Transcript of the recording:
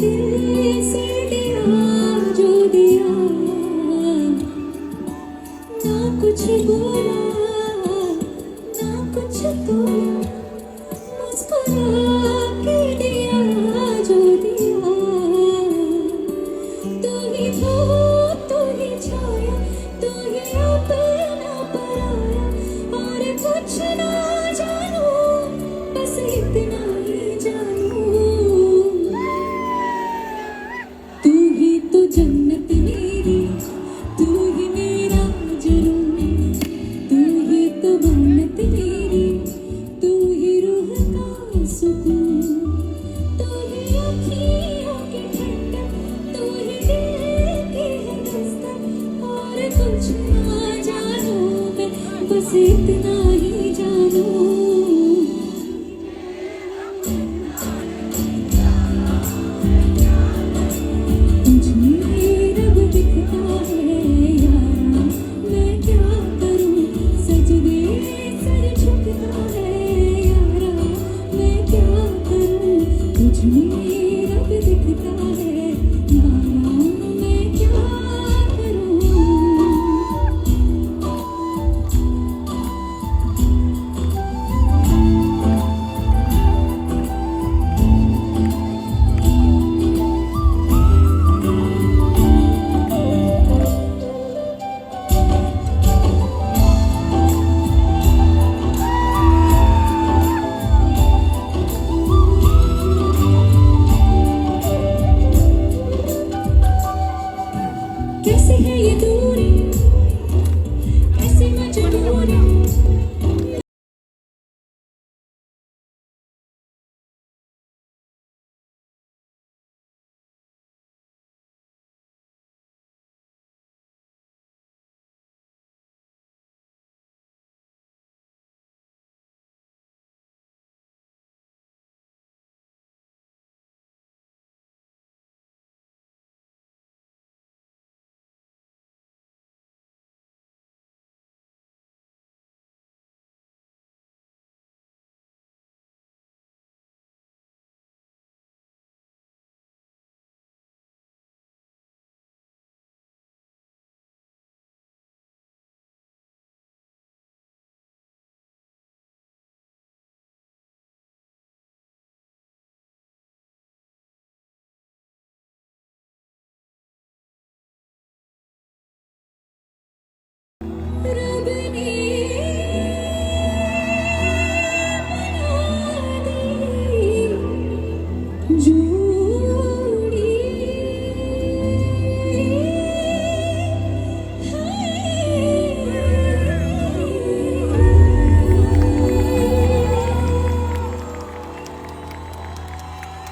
दिल से दिया जो दिया, ना कुछ बोला ना कुछ तोला, मुस्कुरा के दिया जो दिया। तू ही धूप तू ही छाया, तू ही अपना पराया, और कुछ ना जानू बस इतना ही जानू। तू ही तो जन्नत मेरी, तू ही मेरा जुनून, तू ही तो जन्नत मेरी, तू ही रूह का सुकून, तू ही अखियों की ठंडक, तू ही दिल की है दस्तक, और कुछ ना जानू मैं बस इतना ही जानू। मुझे रब दिखता है यारा, मैं क्या करूं सजदे सर झुकता है यारा, मैं क्या करूं। मुझे रब दिखता है यारा, मैं क्या करूं। कैसे है ये दूरी, कैसे मजबूरी, रब ने बना दी जो